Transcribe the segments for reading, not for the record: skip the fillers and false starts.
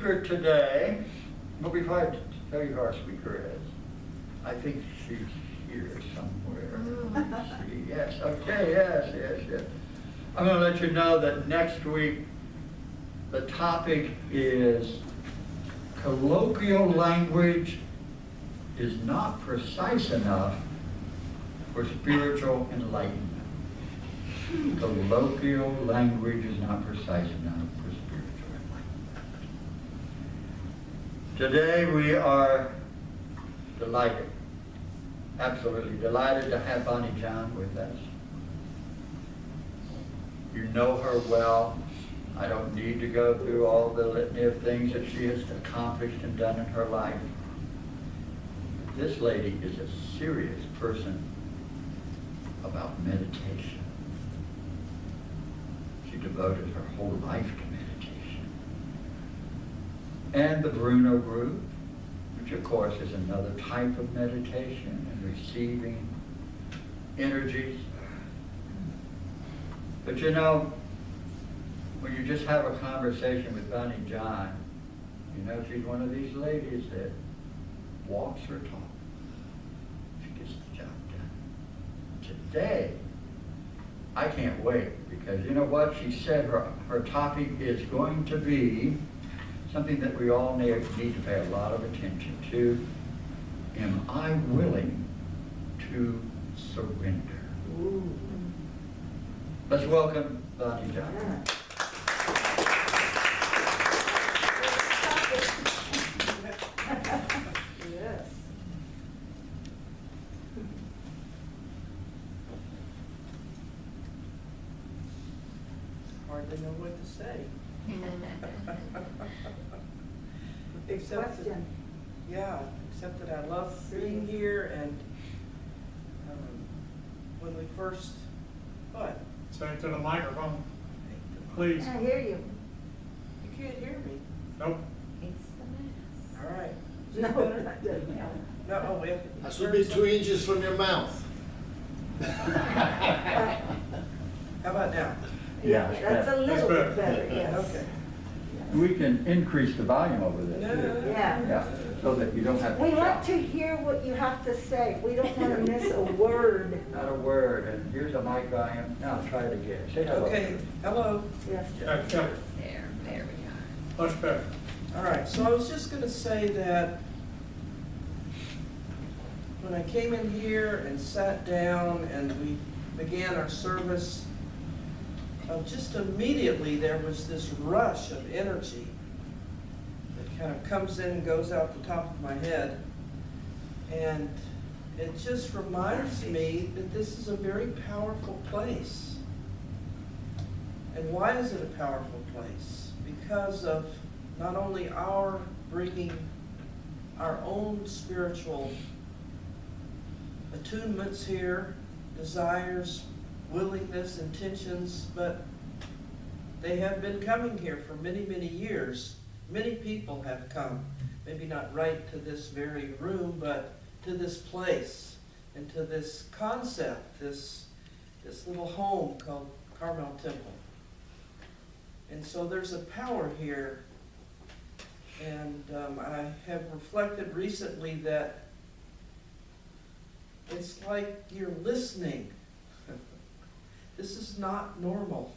Speaker today, well, before I tell you who our speaker is, I think she's here somewhere. Let's see. Yes, okay, yes. I'm going to let you know that next week the topic is colloquial language is not precise enough for spiritual enlightenment. Colloquial language is not precise enough for spiritual enlightenment. Today we are delighted, absolutely delighted to have Bonnie John with us. You know her well. I don't need to go through all the litany of things that she has accomplished and done in her life. This lady is a serious person about meditation. She devoted her whole life to meditation. And the Bruno group, which of course is another type of meditation and receiving energies. But you know, when you just have a conversation with Bonnie John, you know she's one of these ladies that walks her talk. She gets the job done. Today, I can't wait, because you know what? She said her topic is going to be something that we all need to pay a lot of attention to. Am I willing to surrender? Ooh. Let's welcome Bonnie John. Yeah. Yes. Hardly know what to say. Except that, except that I love being here, and when we first, what? Say it to the microphone, please. I hear you. You can't hear me. Nope. It's the All right. No, that doesn't help. No, oh, wait. That should be 2 inches from your mouth. How about now? Yeah, that's a little bit better, yes. Okay. We can increase the volume over this. too. Yeah. Yeah, so that you don't have to We shout. like to hear what you have to say. We don't want to miss a word. Not a word, and here's a mic volume. Now try it again. Say hello. Okay, hello. Yes. Okay, There we much better. All right, so I was just going to say that when I came in here and sat down and we began our service, just immediately there was this rush of energy that kind of comes in and goes out the top of my head. And it just reminds me that this is a very powerful place. And why is it a powerful place? Because of not only our bringing our own spiritual attunements here, desires, willingness, intentions, but they have been coming here for many, many years. Many people have come, maybe not right to this very room, but to this place and to this concept, this little home called Carmel Temple. And so there's a power here. And I have reflected recently that it's like you're listening. This is not normal,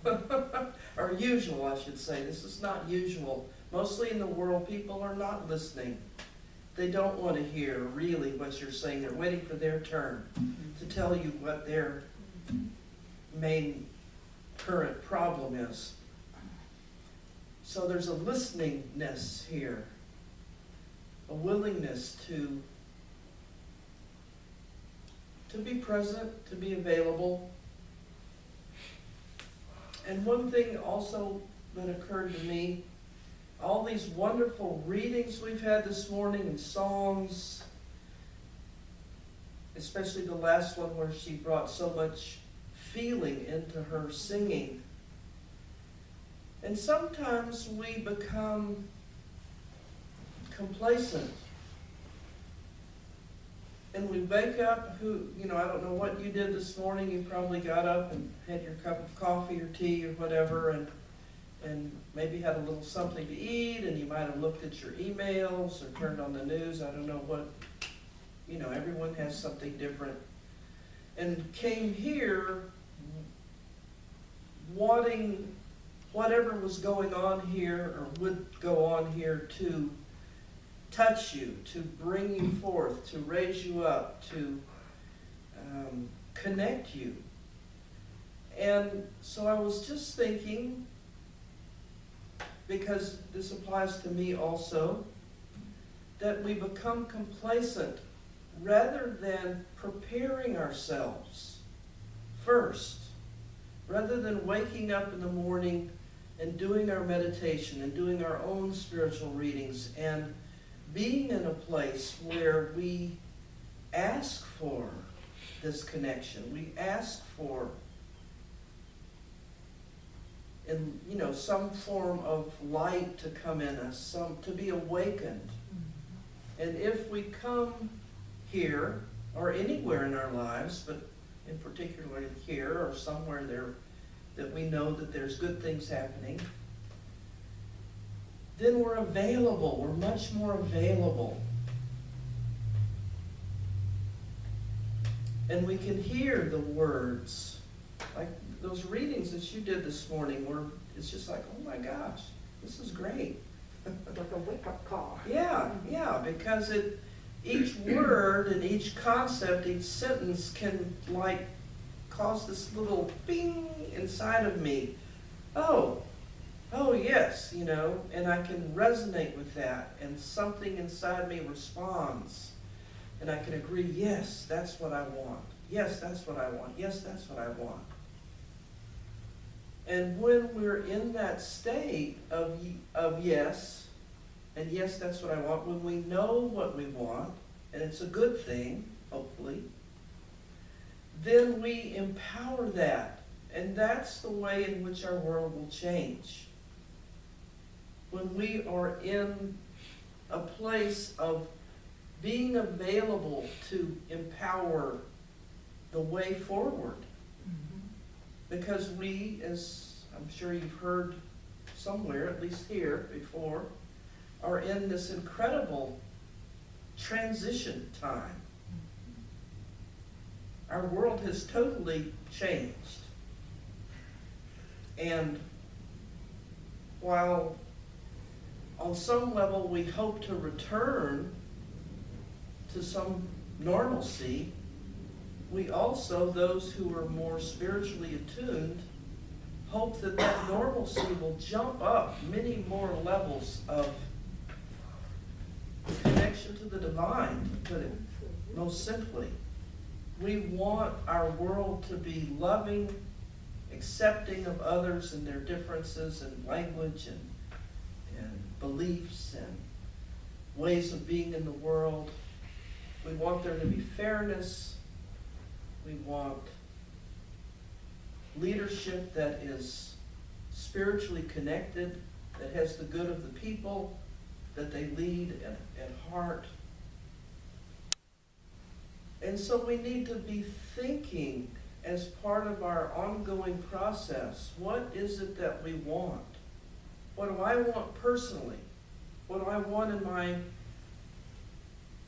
or usual, I should say. This is not usual. Mostly in the world, people are not listening. They don't want to hear really what you're saying. They're waiting for their turn to tell you what their main current problem is. So there's a listeningness here, a willingness to be present, to be available. And one thing also that occurred to me, all these wonderful readings we've had this morning and songs, especially the last one where she brought so much feeling into her singing. And sometimes we become complacent. And we wake up, I don't know what you did this morning. You probably got up and had your cup of coffee or tea or whatever, and maybe had a little something to eat, and you might have looked at your emails or turned on the news. I don't know what, everyone has something different. And came here wanting whatever was going on here or would go on here to touch you, to bring you forth, to raise you up, to connect you. And so I was just thinking, because this applies to me also, that we become complacent rather than preparing ourselves first, rather than waking up in the morning and doing our meditation and doing our own spiritual readings and being in a place where we ask for this connection. We ask for some form of light to come in us, to be awakened. And if we come here, or anywhere in our lives, but in particular here or somewhere there that we know that there's good things happening, then we're available. We're much more available. And we can hear the words. Like those readings that you did this morning it's just like, oh my gosh, this is great. Like a wake-up call. Yeah, because each word and each concept, each sentence can cause this little bing inside of me. Oh yes, and I can resonate with that, and something inside me responds, and I can agree, yes, that's what I want. Yes, that's what I want. Yes, that's what I want. And when we're in that state of yes, and yes, that's what I want, when we know what we want, and it's a good thing, hopefully, then we empower that. And that's the way in which our world will change. When we are in a place of being available to empower the way forward. Because we, as I'm sure you've heard somewhere, at least here before, are in this incredible transition time. Our world has totally changed. And while on some level we hope to return to some normalcy, we also, those who are more spiritually attuned, hope that that normalcy will jump up many more levels of connection to the divine, to put it most simply. We want our world to be loving, accepting of others and their differences in language and beliefs and ways of being in the world. We want there to be fairness. We want leadership that is spiritually connected, that has the good of the people that they lead at heart. And so we need to be thinking as part of our ongoing process, what is it that we want? What do I want personally? What do I want in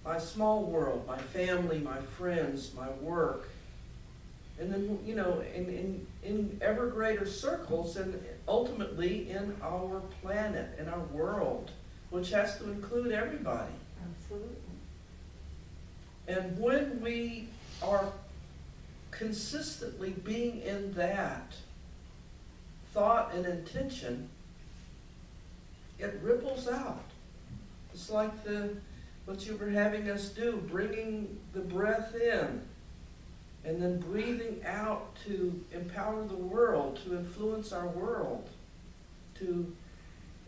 my small world, my family, my friends, my work? And then, in ever greater circles, and ultimately in our planet, in our world, which has to include everybody. Absolutely. And when we are consistently being in that thought and intention, it ripples out. It's like what you were having us do, bringing the breath in and then breathing out to empower the world, to influence our world, to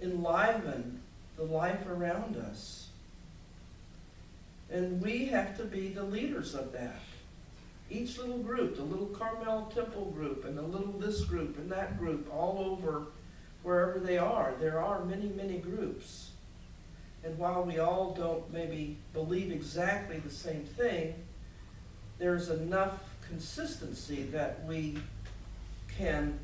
enliven the life around us. And we have to be the leaders of that. Each little group, the little Carmel Temple group, and the little this group and that group, all over wherever they are, there are many, many groups. And while we all don't maybe believe exactly the same thing, there's enough consistency that we can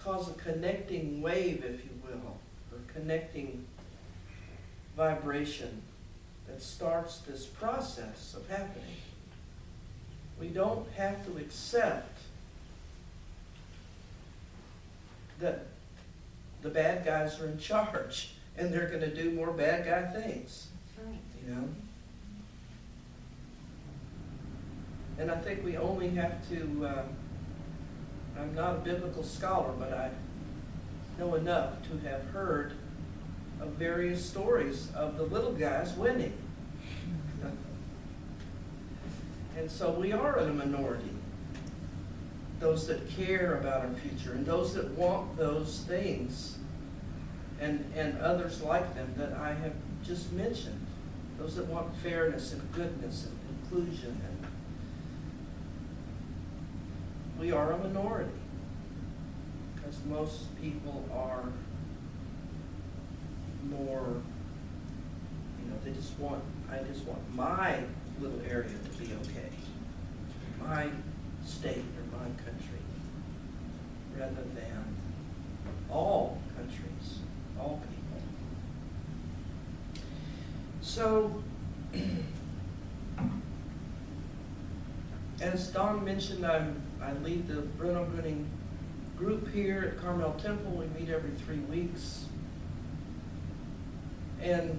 cause a connecting wave, if you will, or connecting vibration that starts this process of happening. We don't have to accept that the bad guys are in charge and they're going to do more bad guy things, you know? And I think we only have to, I'm not a biblical scholar, but I know enough to have heard of various stories of the little guys winning. And so we are in a minority, those that care about our future and those that want those things and others like them that I have just mentioned, those that want fairness and goodness and inclusion. And we are a minority because most people are more, they just want, I just want my little area to be okay, my state or my country, rather than all countries, all people. So, as Don mentioned, I lead the Bruno Gröning group here at Carmel Temple. We meet every 3 weeks. And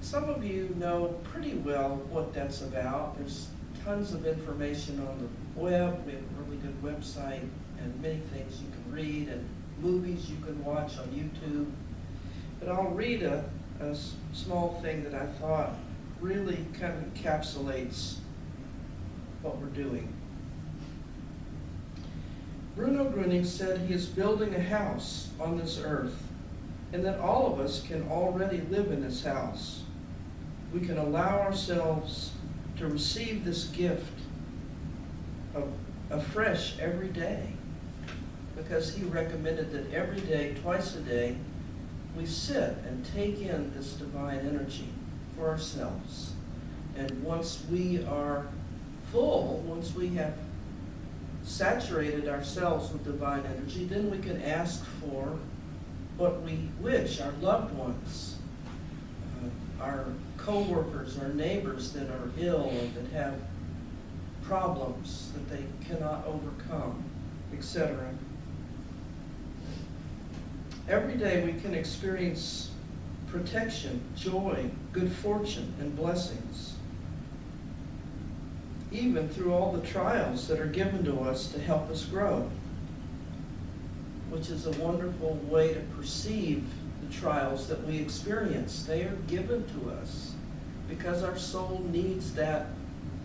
some of you know pretty well what that's about. There's tons of information on the web. We have a really good website and many things you can read and movies you can watch on YouTube. But I'll read a small thing that I thought really kind of encapsulates what we're doing. Bruno Gröning said he is building a house on this earth and that all of us can already live in this house. We can allow ourselves to receive this gift of afresh every day, because he recommended that every day, twice a day, we sit and take in this divine energy for ourselves. And once we are full, once we have saturated ourselves with divine energy, then we can ask for what we wish, our loved ones, our co-workers, our neighbors that are ill and that have problems that they cannot overcome, etc. Every day we can experience protection, joy, good fortune, and blessings, even through all the trials that are given to us to help us grow, which is a wonderful way to perceive the trials that we experience. They are given to us because our soul needs that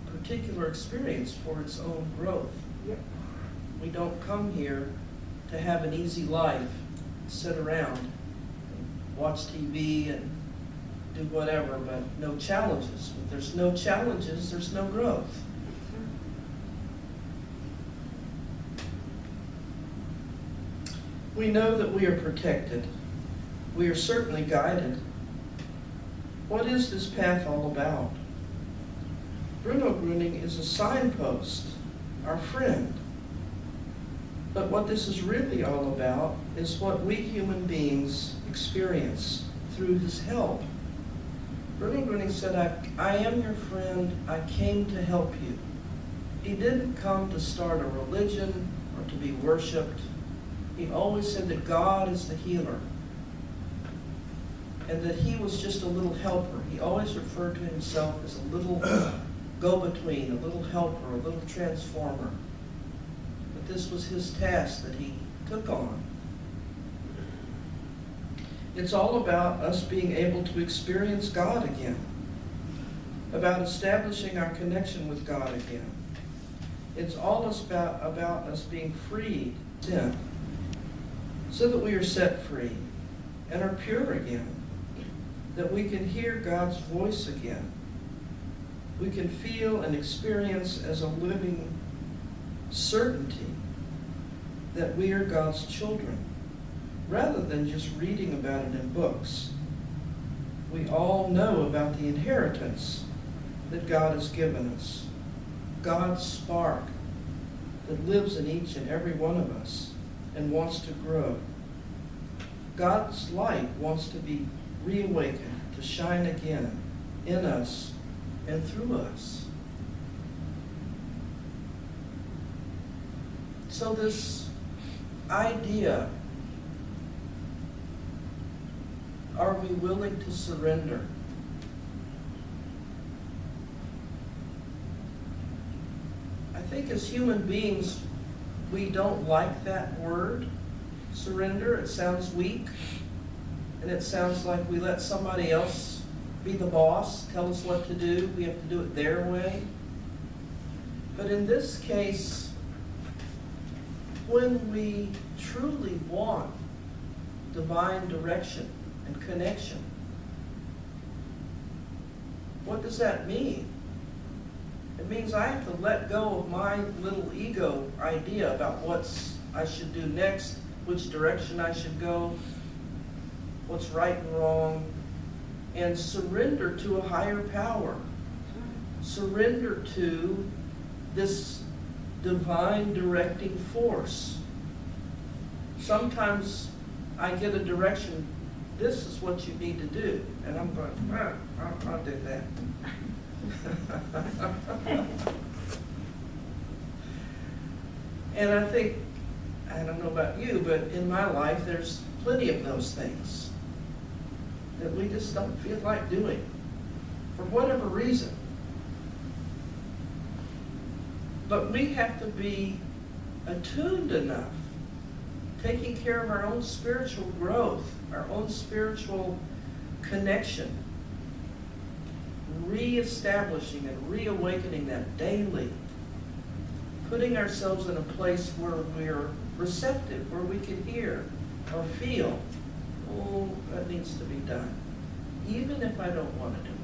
particular experience for its own growth. Yep. We don't come here to have an easy life, sit around, and watch TV and do whatever, but no challenges. If there's no challenges, there's no growth. We know that we are protected. We are certainly guided. What is this path all about? Bruno Gröning is a signpost, our friend. But what this is really all about is what we human beings experience through his help. Bruno Gröning said, I am your friend, I came to help you. He didn't come to start a religion or to be worshipped. He always said that God is the healer and that he was just a little helper. He always referred to himself as a little go-between, a little helper, a little transformer. But this was his task that he took on. It's all about us being able to experience God again, about establishing our connection with God again. It's all about us being freed from sin, so that we are set free and are pure again, that we can hear God's voice again. We can feel and experience as a living certainty that we are God's children, rather than just reading about it in books. We all know about the inheritance that God has given us, God's spark that lives in each and every one of us, and wants to grow. God's light wants to be reawakened, to shine again in us and through us. So this idea, are we willing to surrender? I think as human beings, we don't like that word, surrender. It sounds weak, and it sounds like we let somebody else be the boss, tell us what to do. We have to do it their way. But in this case, when we truly want divine direction and connection, what does that mean? It means I have to let go of my little ego idea about what I should do next, which direction I should go, what's right and wrong, and surrender to a higher power. Surrender to this divine directing force. Sometimes I get a direction, this is what you need to do, and I'm going, I'll do that. And I think, I don't know about you, but in my life there's plenty of those things that we just don't feel like doing for whatever reason. But we have to be attuned enough, taking care of our own spiritual growth, our own spiritual connection, reestablishing and reawakening that daily, putting ourselves in a place where we're receptive, where we can hear or feel, oh, that needs to be done, even if I don't want to do it.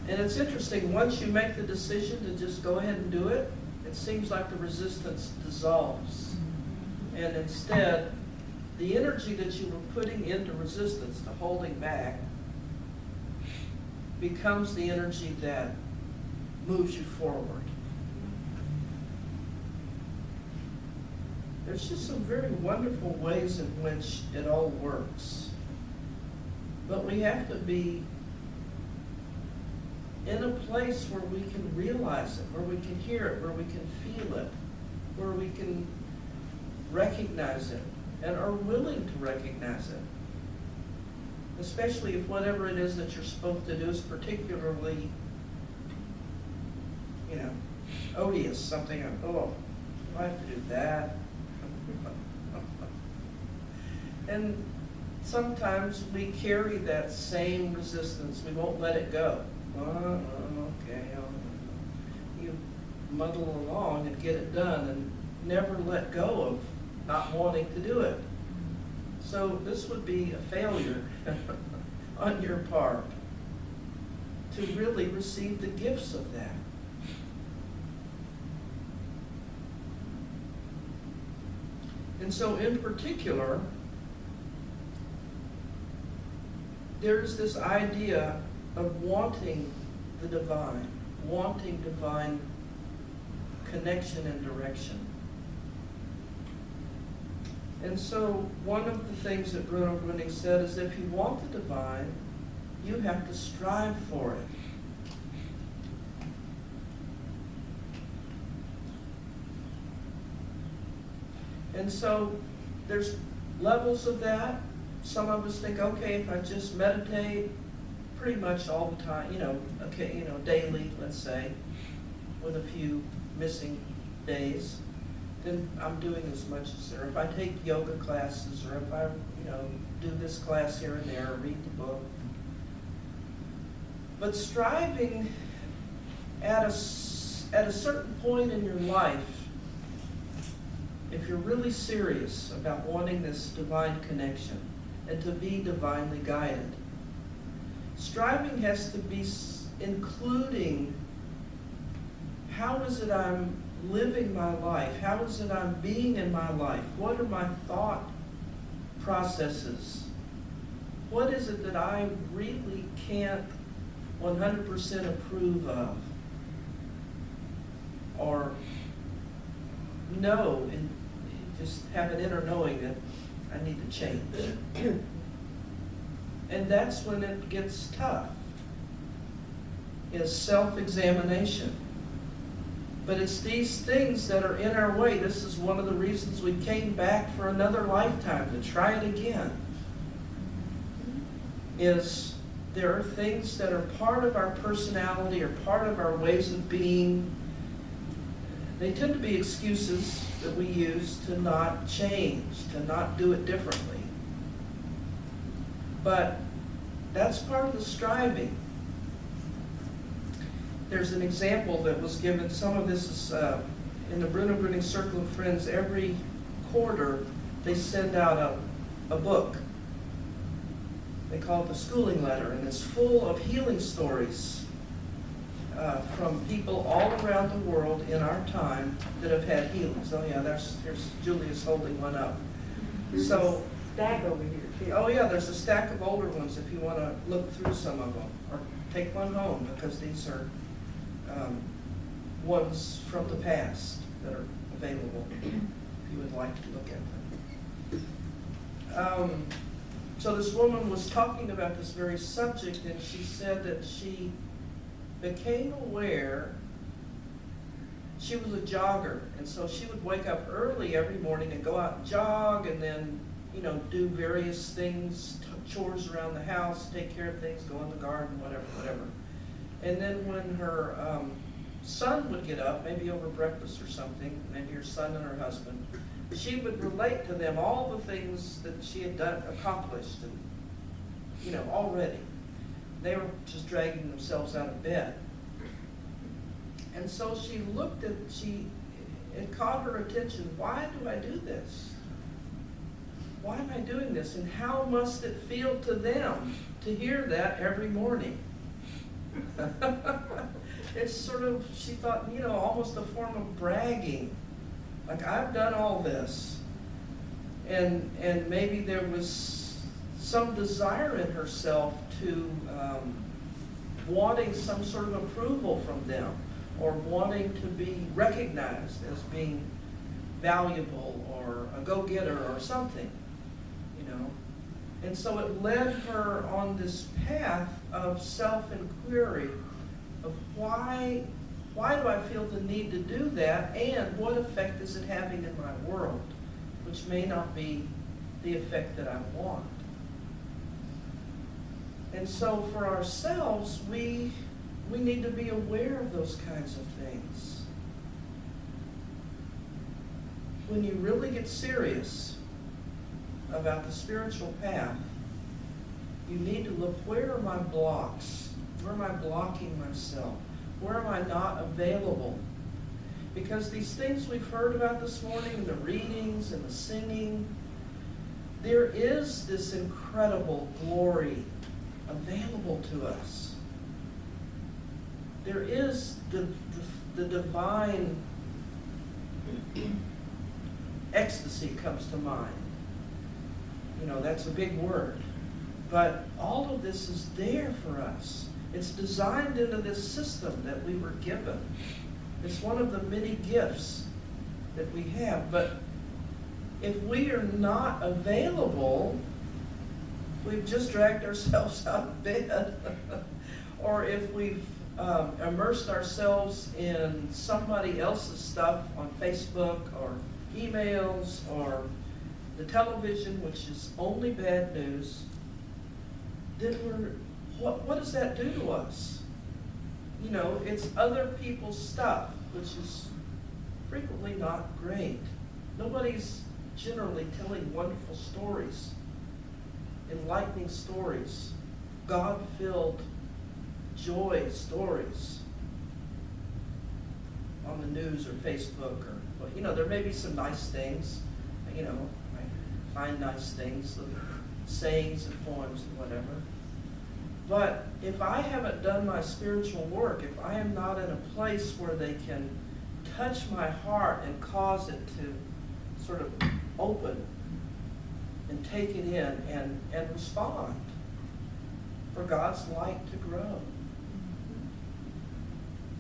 And it's interesting, once you make the decision to just go ahead and do it, it seems like the resistance dissolves. And instead, the energy that you were putting into resistance, to holding back, becomes the energy that moves you forward. There's just some very wonderful ways in which it all works. But we have to be in a place where we can realize it, where we can hear it, where we can feel it, where we can recognize it, and are willing to recognize it. Especially if whatever it is that you're supposed to do is particularly, odious, something, oh, I have to do that. And sometimes we carry that same resistance. We won't let it go. Okay, you muddle along and get it done and never let go of not wanting to do it. So this would be a failure on your part to really receive the gifts of that. And so in particular, there's this idea of wanting the divine, wanting divine connection and direction. And so one of the things that Bruno Grüning said is, if you want the divine, you have to strive for it. And so there's levels of that. Some of us think, okay, if I just meditate pretty much all the time, daily, let's say, with a few missing days, then I'm doing as much as there. If I take yoga classes, or if I, do this class here and there, or read the book. But striving at a certain point in your life, if you're really serious about wanting this divine connection and to be divinely guided, striving has to be including, how is it I'm living my life? How is it I'm being in my life? What are my thought processes? What is it that I really can't 100% approve of? or know, and just have an inner knowing that I need to change. And that's when it gets tough, is self-examination. But it's these things that are in our way. This is one of the reasons we came back for another lifetime, to try it again. Is there are things that are part of our personality or part of our ways of being. They tend to be excuses that we use to not change, to not do it differently. But that's part of the striving. There's an example that was given. Some of this is in the Bruno Bruning Circle of Friends. Every quarter, they send out a book. They call it the Schooling Letter, and it's full of healing stories from people all around the world in our time that have had healings. Oh yeah, there's Julia's holding one up. There's So, a stack over here too. oh yeah, there's a stack of older ones if you want to look through some of them, or take one home, because these are ones from the past that are available if you would like to look at them. So this woman was talking about this very subject, and she said that she became aware. She was a jogger, and so she would wake up early every morning and go out and jog, and then, you know, do various things, chores around the house, take care of things, go in the garden, whatever. And then when her son would get up, maybe over breakfast or something, maybe her son and her husband, she would relate to them all the things that she had done, accomplished, and, you know, already. They were just dragging themselves out of bed. And so she looked at, it caught her attention. Why do I do this? Why am I doing this? And how must it feel to them to hear that every morning? It's sort of, she thought, you know, almost a form of bragging. Like, I've done all this. And maybe there was some desire in herself to wanting some sort of approval from them, or wanting to be recognized as being valuable or a go-getter or something, you know. And so it led her on this path of self-inquiry of why do I feel the need to do that, and what effect is it having in my world, which may not be the effect that I want. And so for ourselves, we need to be aware of those kinds of things. When you really get serious about the spiritual path, you need to look, where are my blocks? Where am I blocking myself? Where am I not available? Because these things we've heard about this morning, the readings and the singing, there is this incredible glory available to us. There is the divine ecstasy comes to mind. You know, that's a big word. But all of this is there for us. It's designed into this system that we were given. It's one of the many gifts that we have. But if we are not available, we've just dragged ourselves out of bed. Or if we've immersed ourselves in somebody else's stuff on Facebook or emails or the television, which is only bad news, then what does that do to us? You know, it's other people's stuff, which is frequently not great. Nobody's generally telling wonderful stories, enlightening stories, God-filled joy stories on the news or Facebook, or, well, you know, there may be some nice things, you know, I find nice things, little sayings and poems and whatever. But if I haven't done my spiritual work, if I am not in a place where they can touch my heart and cause it to sort of open and take it in and respond for God's light to grow,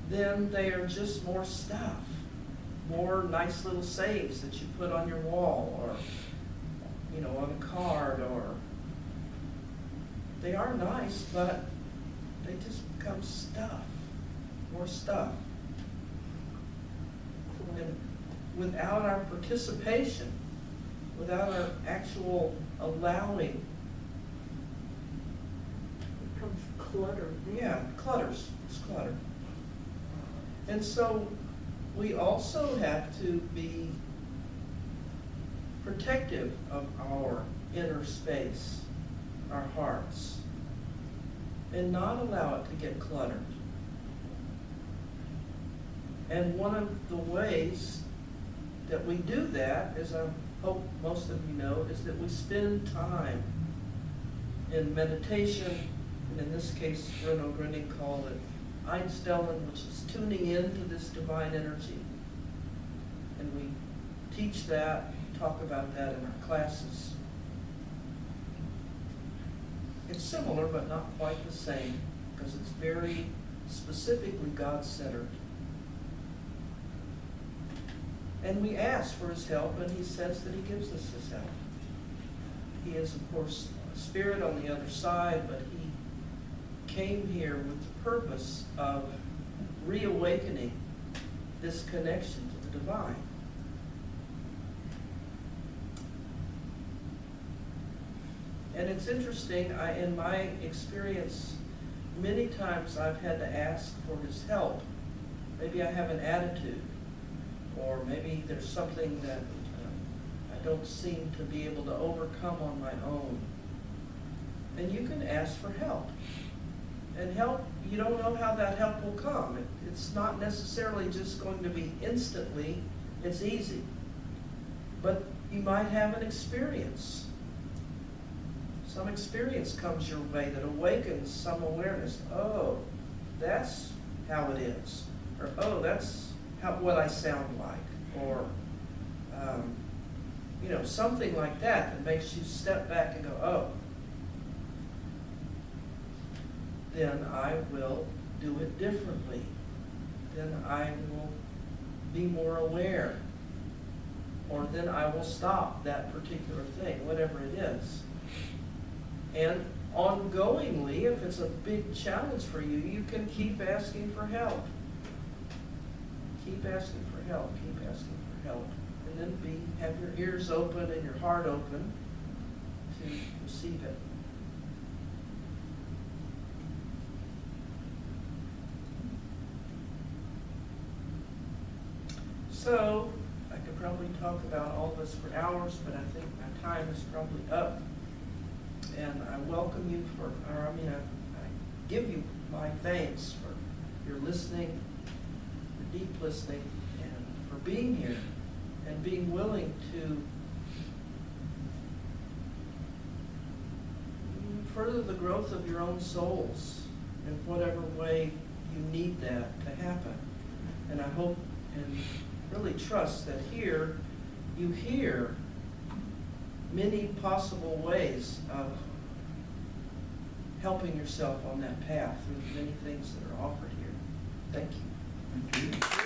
then they are just more stuff. More nice little sayings that you put on your wall or, you know, on a card, or they are nice, but they just become stuff, more stuff. And without our participation, without our actual allowing, Becomes clutter. yeah, clutters, it's clutter. And so we also have to be protective of our inner space, our hearts, and not allow it to get cluttered. And one of the ways that we do that, as I hope most of you know, is that we spend time in meditation, and in this case, Bruno Grüning called it Einstellen, which is tuning into this divine energy. And we teach that, talk about that in our classes. It's similar, but not quite the same, because it's very specifically God-centered. And we ask for his help, and he says that he gives us his help. He is, of course, a spirit on the other side, but he came here with the purpose of reawakening this connection to the divine. And it's interesting, in my experience, many times I've had to ask for his help. Maybe I have an attitude, or maybe there's something that I don't seem to be able to overcome on my own. And you can ask for help. And help, you don't know how that help will come. It's not necessarily just going to be instantly, it's easy. But you might have an experience. Some experience comes your way that awakens some awareness. Oh, that's how it is. Or, oh, that's what I sound like. Or, you know, something like that that makes you step back and go, oh, then I will do it differently. Then I will be more aware. Or then I will stop that particular thing, whatever it is. And ongoingly, if it's a big challenge for you, you can keep asking for help. Keep asking for help, keep asking for help. And then have your ears open and your heart open to receive it. So, I could probably talk about all this for hours, but I think my time is probably up. And I welcome you I give you my thanks for your listening, your deep listening, and for being here and being willing to further the growth of your own souls in whatever way you need that to happen. And I hope and really trust that here you hear many possible ways of helping yourself on that path through the many things that are offered here. Thank you. Thank you.